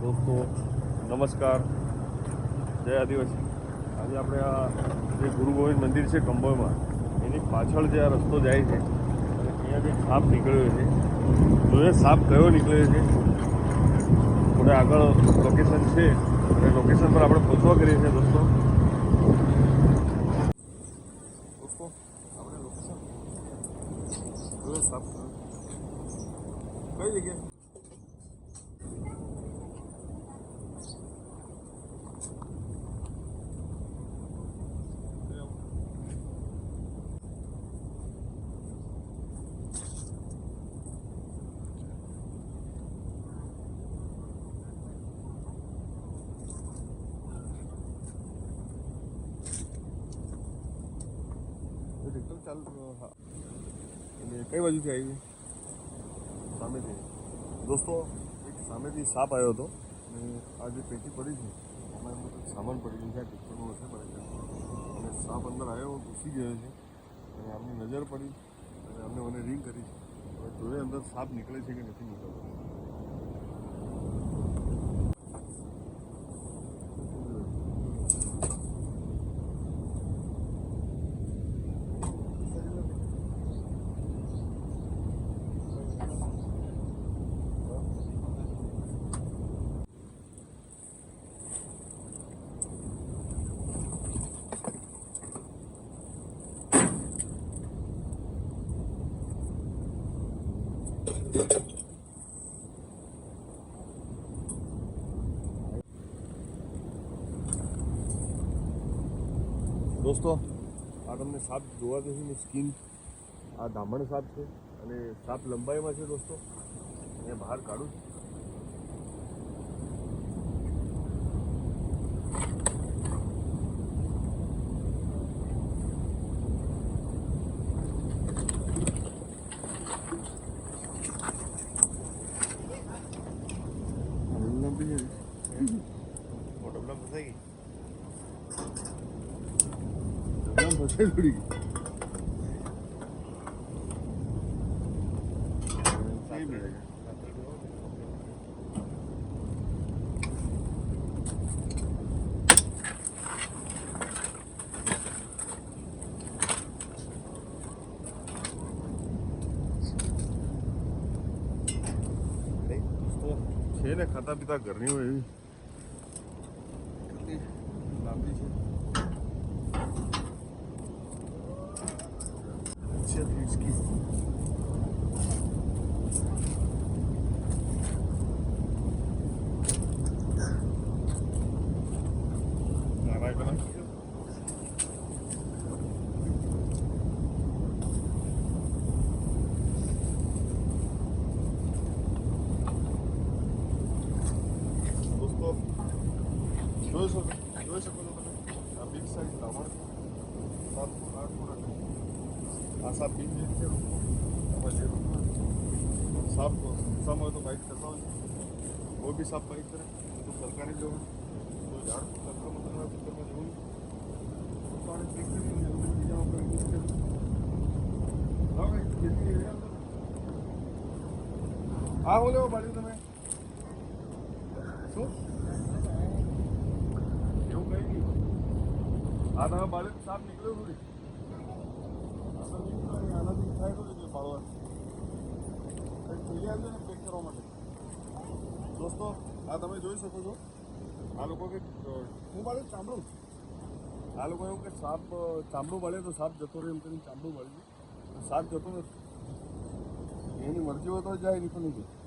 દોસ્તો નમસ્કાર, જય આદિવાસી. આજે આપણે આ જે ગુરુ ગોવિંદ મંદિર છે કંબોઈમાં, એની પાછળ જે આ રસ્તો જાય છે અને અહીંયા જે સાપ નીકળ્યો છે, જોઈએ સાપ કયો નીકળ્યો છે. થોડે આગળ લોકેશન છે અને લોકેશન પર આપણે પહોંચવા કરીએ છીએ દોસ્તો. આપણે લોકેશન જોઈએ સાપ કઈ જગ્યાએ. ચાલુ હા, એટલે કઈ બાજુથી આવી? સામેથી. દોસ્તો એક સામેથી સાપ આવ્યો હતો અને આ જે પેટી પડી છે એમાં એમનો કંઈક સામાન પડી ગયું છે, આ ટિપ્પણમાં હશે પડે છે અને સાપ અંદર આવ્યો, ઘૂસી ગયો છે અને આમની નજર પડી અને અમને મને રિંગ કરી છે. હવે જોઈએ અંદર સાપ નીકળે છે કે નથી નીકળતો. દોસ્તો આ તમને સાપ જોવા જશે ને, સ્કીન આ ધામણ સાપ છે અને સાપ લંબાઈમાં છે દોસ્તો. અહીંયા બહાર કાઢું મોટા ફસાઈ ગઈ થોડી છે ને, ખાતા પીતા ઘરની હોય એવી લાંબી છે. Risky. દોસ્તો જોઈ શકો છો તમે આ બિગ સાઇઝ ધામણ 7 ફૂટ 8 ફૂટ આ સાપ બિન છે. સાપ नुकसान हो तो बाइक करता हो, वो भी साफ बाइक करे तो सरकारी जो तो झाड़ चक्कर मतलब चक्कर में जरूर हाँ बोले बाड़ी તમે શું એવું કઈ નહીં. આ તમે બાળી સાપ નીકળ્યો થોડી આનાથી થાય તો બાળવા ને પેક કરવા માટે. દોસ્તો આ તમે જોઈ શકો છો, આ લોકો કે હું બાળે ચામડું, આ લોકો એવું કે સાપ ચામડું બાળે તો સાપ જતો રહે એમ કરીને ચામડું બાળી દે. સાપ જતો નથી, એની મરજી હોય તો જાય, નહીં તો નહીં જાય.